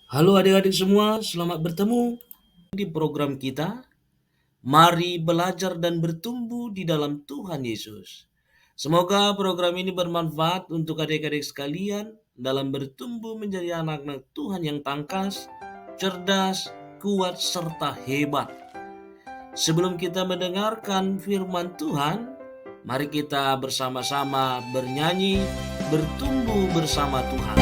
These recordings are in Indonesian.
Halo adik-adik semua, selamat bertemu di program kita. Mari belajar dan bertumbuh di dalam Tuhan Yesus. Semoga program ini bermanfaat untuk adik-adik sekalian dalam bertumbuh menjadi anak-anak Tuhan yang tangkas, cerdas, kuat, serta hebat. Sebelum kita mendengarkan firman Tuhan, mari kita bersama-sama bernyanyi, bertumbuh bersama Tuhan.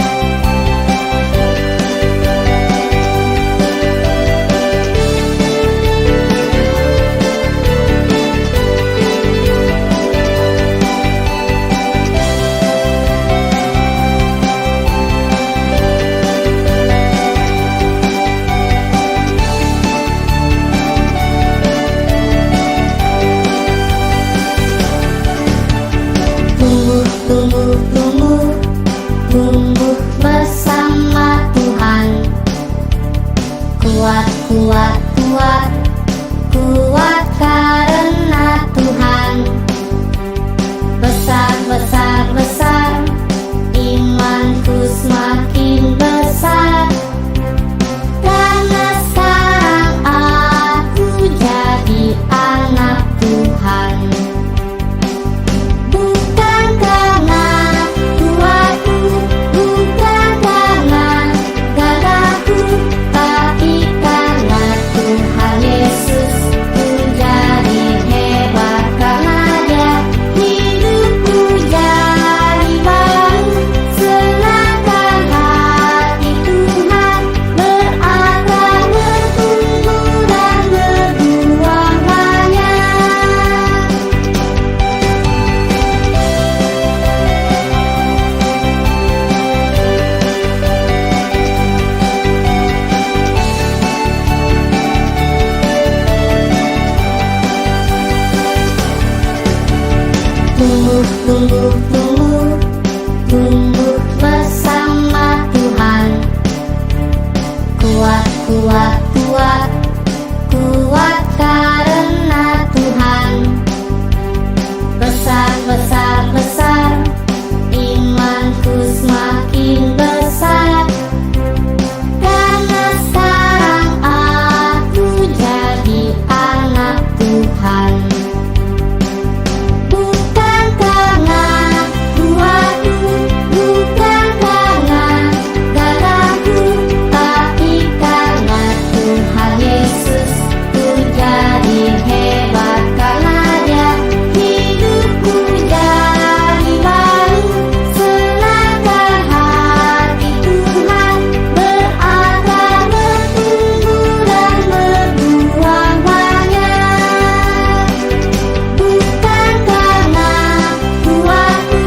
Tumbuh bersama Tuhan. Kuat, kuat, kuat, kuat karena Tuhan. Besar, besar, besar, imanku semakin besar. Karena sekarang aku jadi anak Tuhan. Bukan karena kuatku, bukan karena gagahku, tapi karena Tuhan Yesus. Ku jadi hebat karena Dia. Hidupku jadi baru, senangkan hati Tuhan. Berakar, bertumbuh dan berbuah banyak. Tumbuh, tumbuh, tumbuh, tumbuh bersama Tuhan. Kuat, kuat, kuat, kuat karena Tuhan. Besar, besar, besar, imanku semakin besar. Karena sekarang aku jadi anak Tuhan. Bukan karena kuatku, bukan karena gagahku, tapi karena Tuhan Yesus. Ku jadi hebat karena Dia. Hidupku jadi baru, senangkan hati Tuhan. Berakar, bertumbuh dan berbuah banyak. Bukan karena kuatku,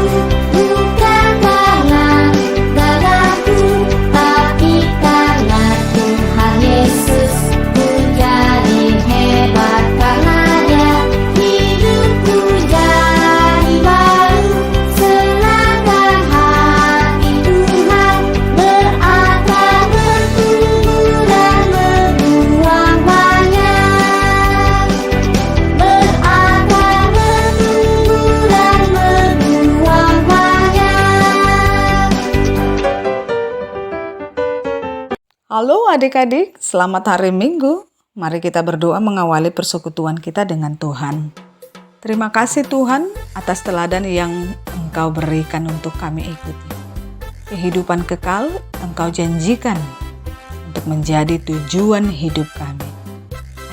bukan karena gagahku, tapi karena Tuhan Yesus. Ku jadi hebat karena Dia. Hidupku jadi baru, senangkan hati Tuhan. Berakar, bertumbuh dan berbuah banyak. Berakar, bertumbuh dan berbuah banyak. Halo adik-adik, selamat hari Minggu. Mari kita berdoa mengawali persekutuan kita dengan Tuhan. Terima kasih Tuhan atas teladan yang Engkau berikan untuk kami ikuti. Kehidupan kekal Engkau janjikan untuk menjadi tujuan hidup kami.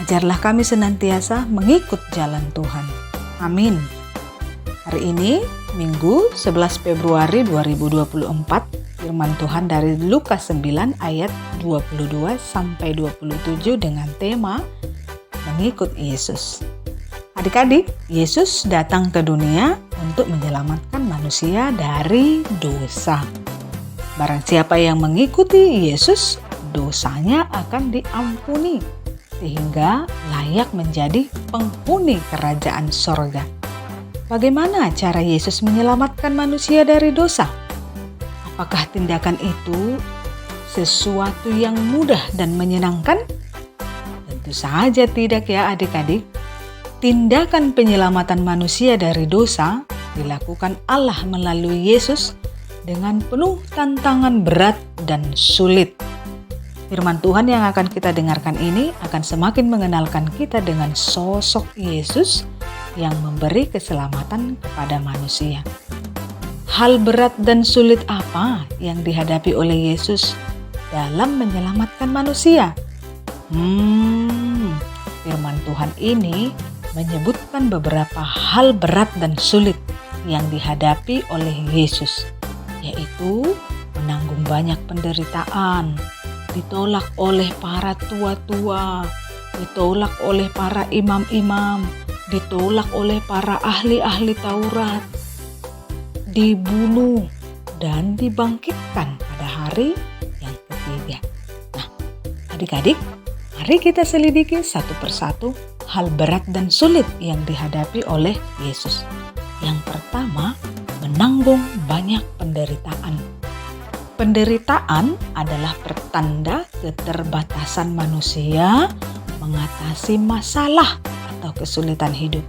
Ajarlah kami senantiasa mengikut jalan Tuhan. Amin. Hari ini, Minggu 11 Februari 2024, firman Tuhan dari Lukas 9 ayat 22 sampai 27 dengan tema Mengikut Yesus. Adik-adik, Yesus datang ke dunia untuk menyelamatkan manusia dari dosa. Barang siapa yang mengikuti Yesus, dosanya akan diampuni, sehingga layak menjadi penghuni kerajaan sorga. Bagaimana cara Yesus menyelamatkan manusia dari dosa? Apakah tindakan itu sesuatu yang mudah dan menyenangkan? Tentu saja tidak ya adik-adik. Tindakan penyelamatan manusia dari dosa dilakukan Allah melalui Yesus dengan penuh tantangan berat dan sulit. Firman Tuhan yang akan kita dengarkan ini akan semakin mengenalkan kita dengan sosok Yesus yang memberi keselamatan kepada manusia. Hal berat dan sulit apa yang dihadapi oleh Yesus dalam menyelamatkan manusia? Firman Tuhan ini menyebutkan beberapa hal berat dan sulit yang dihadapi oleh Yesus, yaitu menanggung banyak penderitaan, ditolak oleh para tua-tua, ditolak oleh para imam-imam, ditolak oleh para ahli-ahli Taurat, dibunuh, dan dibangkitkan pada hari yang ketiga. Nah, adik-adik, mari kita selidiki satu persatu hal berat dan sulit yang dihadapi oleh Yesus. Yang pertama, menanggung banyak penderitaan. Penderitaan adalah pertanda keterbatasan manusia mengatasi masalah atau kesulitan hidup.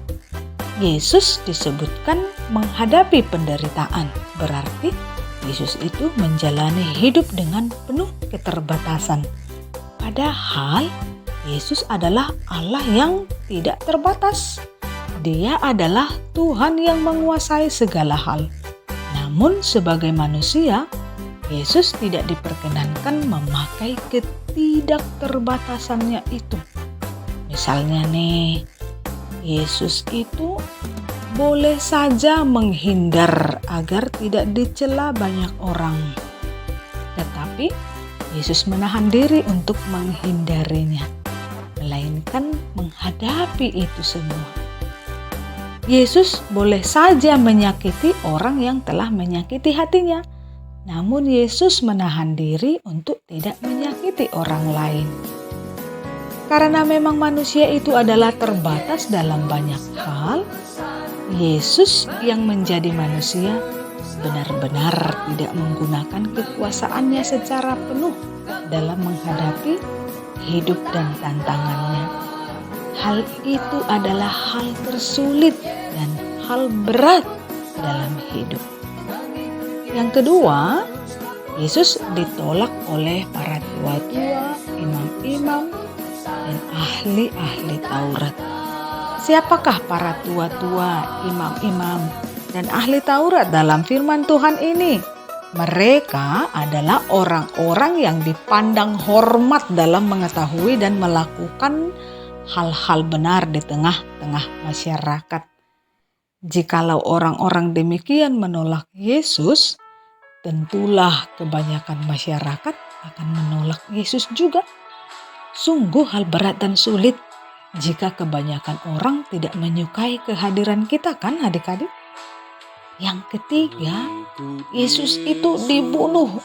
Yesus disebutkan menghadapi penderitaan, berarti Yesus itu menjalani hidup dengan penuh keterbatasan. Padahal Yesus adalah Allah yang tidak terbatas. Dia adalah Tuhan yang menguasai segala hal. Namun sebagai manusia, Yesus tidak diperkenankan memakai ketidakterbatasannya itu. Misalnya nih, Yesus itu boleh saja menghindar agar tidak dicela banyak orang. Tetapi Yesus menahan diri untuk menghindarinya, melainkan menghadapi itu semua. Yesus boleh saja menyakiti orang yang telah menyakiti hatinya. Namun Yesus menahan diri untuk tidak menyakiti orang lain. Karena memang manusia itu adalah terbatas dalam banyak hal, Yesus yang menjadi manusia benar-benar tidak menggunakan kekuasaannya secara penuh dalam menghadapi hidup dan tantangannya. Hal itu adalah hal tersulit dan hal berat dalam hidup. Yang kedua, Yesus ditolak oleh para tua-tua, imam-imam, dan ahli-ahli Taurat. Siapakah para tua-tua, imam-imam, dan ahli Taurat dalam firman Tuhan ini? Mereka adalah orang-orang yang dipandang hormat dalam mengetahui dan melakukan hal-hal benar di tengah-tengah masyarakat. Jikalau orang-orang demikian menolak Yesus, tentulah kebanyakan masyarakat akan menolak Yesus juga. Sungguh hal berat dan sulit jika kebanyakan orang tidak menyukai kehadiran kita, kan adik-adik? Yang ketiga, Yesus itu dibunuh.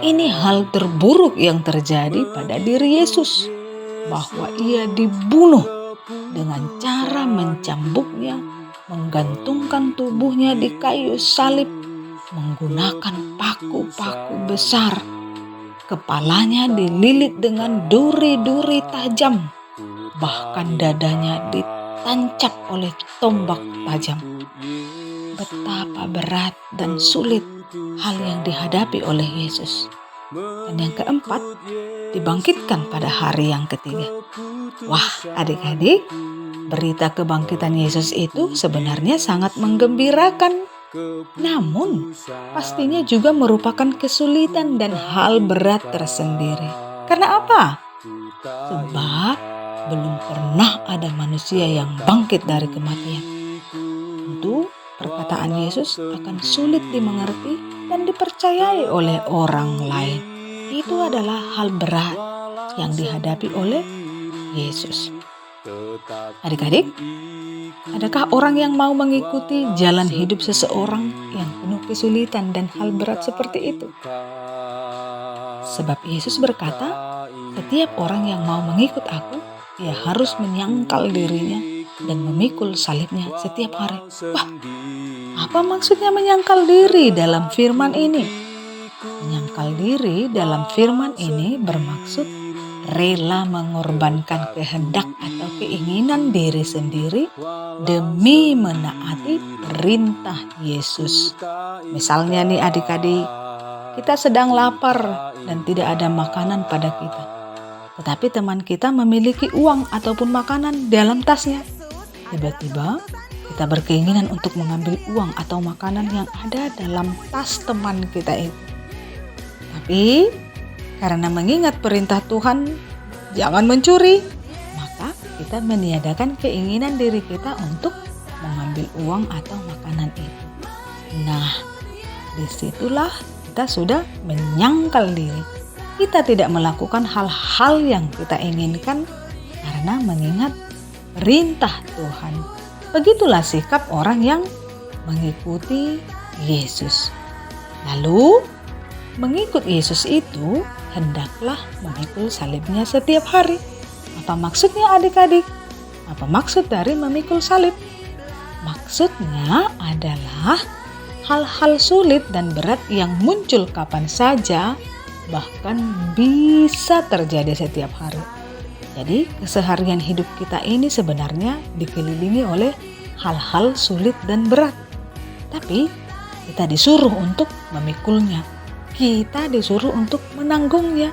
Ini hal terburuk yang terjadi pada diri Yesus, bahwa ia dibunuh dengan cara mencambuknya, menggantungkan tubuhnya di kayu salib, menggunakan paku-paku besar. Kepalanya dililit dengan duri-duri tajam, bahkan dadanya ditancap oleh tombak tajam. Betapa berat dan sulit hal yang dihadapi oleh Yesus. Dan yang keempat, dibangkitkan pada hari yang ketiga. Wah, adik-adik, berita kebangkitan Yesus itu sebenarnya sangat menggembirakan. Namun, pastinya juga merupakan kesulitan dan hal berat tersendiri. Karena apa? Sebab belum pernah ada manusia yang bangkit dari kematian. Tentu, perkataan Yesus akan sulit dimengerti dan dipercayai oleh orang lain. Itu adalah hal berat yang dihadapi oleh Yesus. Adik-adik, adakah orang yang mau mengikuti jalan hidup seseorang yang penuh kesulitan dan hal berat seperti itu? Sebab Yesus berkata, setiap orang yang mau mengikut aku, ia harus menyangkal dirinya dan memikul salibnya setiap hari. Wah, apa maksudnya menyangkal diri dalam firman ini? Menyangkal diri dalam firman ini bermaksud rela mengorbankan kehendak atau keinginan diri sendiri demi menaati perintah Yesus. Misalnya nih adik-adik, kita sedang lapar dan tidak ada makanan pada kita. Tetapi teman kita memiliki uang ataupun makanan dalam tasnya. Tiba-tiba kita berkeinginan untuk mengambil uang atau makanan yang ada dalam tas teman kita itu. Tapi karena mengingat perintah Tuhan, jangan mencuri, maka kita meniadakan keinginan diri kita untuk mengambil uang atau makanan itu. Nah, disitulah kita sudah menyangkal diri. Kita tidak melakukan hal-hal yang kita inginkan karena mengingat perintah Tuhan. Begitulah sikap orang yang mengikuti Yesus. Lalu, mengikut Yesus itu hendaklah memikul salibnya setiap hari. Apa maksudnya adik-adik? Apa maksud dari memikul salib? Maksudnya adalah hal-hal sulit dan berat yang muncul kapan saja, bahkan bisa terjadi setiap hari. Jadi keseharian hidup kita ini sebenarnya dikelilingi oleh hal-hal sulit dan berat. Tapi kita disuruh untuk memikulnya. Kita disuruh untuk menanggungnya.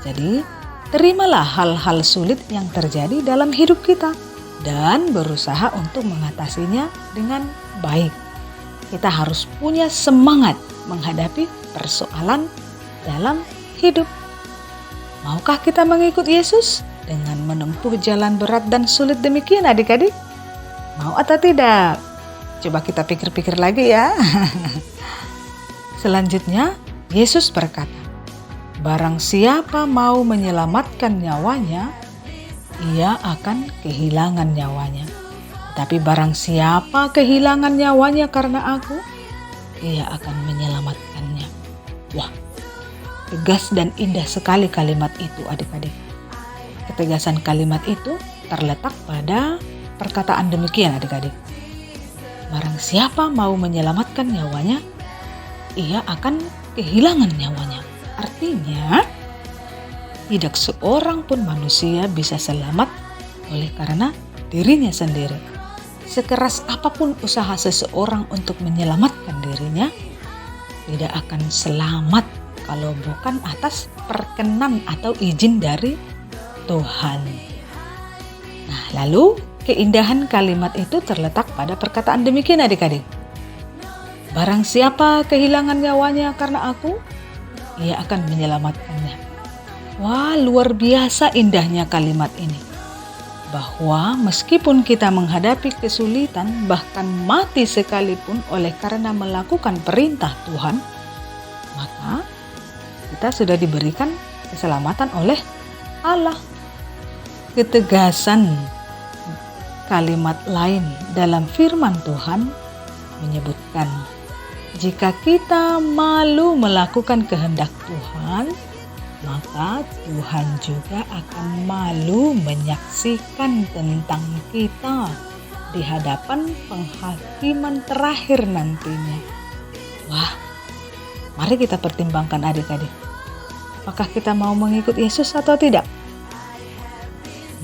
Jadi terimalah hal-hal sulit yang terjadi dalam hidup kita dan berusaha untuk mengatasinya dengan baik. Kita harus punya semangat menghadapi persoalan dalam hidup. Maukah kita mengikut Yesus dengan menempuh jalan berat dan sulit demikian adik-adik? Mau atau tidak? Coba kita pikir-pikir lagi ya. Selanjutnya, Yesus berkata, barang siapa mau menyelamatkan nyawanya, ia akan kehilangan nyawanya. Tapi barang siapa kehilangan nyawanya karena aku, ia akan menyelamatkannya. Wah, tegas dan indah sekali kalimat itu adik-adik. Ketegasan kalimat itu terletak pada perkataan demikian adik-adik. Barang siapa mau menyelamatkan nyawanya, ia akan kehilangan nyawanya. Artinya, tidak seorang pun manusia bisa selamat oleh karena dirinya sendiri. Sekeras apapun usaha seseorang untuk menyelamatkan dirinya, tidak akan selamat kalau bukan atas perkenan atau izin dari Tuhan. Nah, lalu keindahan kalimat itu terletak pada perkataan demikian adik-adik. Barang siapa kehilangan nyawanya karena aku, ia akan menyelamatkannya. Wah, luar biasa indahnya kalimat ini. Bahwa meskipun kita menghadapi kesulitan, bahkan mati sekalipun oleh karena melakukan perintah Tuhan, maka kita sudah diberikan keselamatan oleh Allah. Ketegasan kalimat lain dalam firman Tuhan menyebutkan, jika kita malu melakukan kehendak Tuhan, maka Tuhan juga akan malu menyaksikan tentang kita di hadapan penghakiman terakhir nantinya. Wah, mari kita pertimbangkan adik-adik. Apakah kita mau mengikut Yesus atau tidak?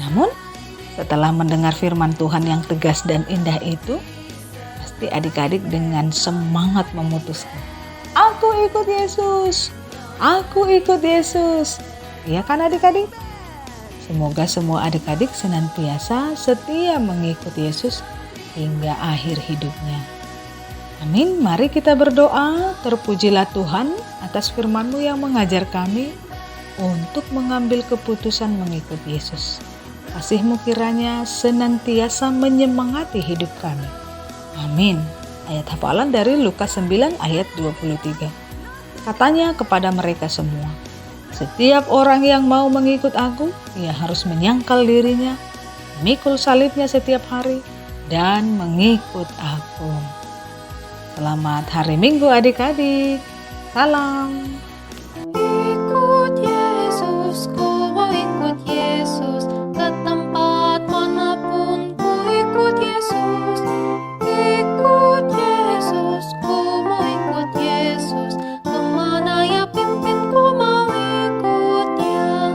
Namun, setelah mendengar firman Tuhan yang tegas dan indah itu, pasti adik-adik dengan semangat memutuskan, aku ikut Yesus, aku ikut Yesus. Iya kan adik-adik? Semoga semua adik-adik senantiasa setia mengikut Yesus hingga akhir hidupnya. Amin. Mari kita berdoa. Terpujilah Tuhan atas firman-Mu yang mengajar kami untuk mengambil keputusan mengikut Yesus. Kasih-Mu kiranya senantiasa menyemangati hidup kami. Amin. Ayat hafalan dari Lukas 9 ayat 23. Katanya kepada mereka semua, setiap orang yang mau mengikut aku, ia harus menyangkal dirinya, memikul salibnya setiap hari, dan mengikut aku. Selamat hari Minggu adik-adik. Salam. Ikut Yesus.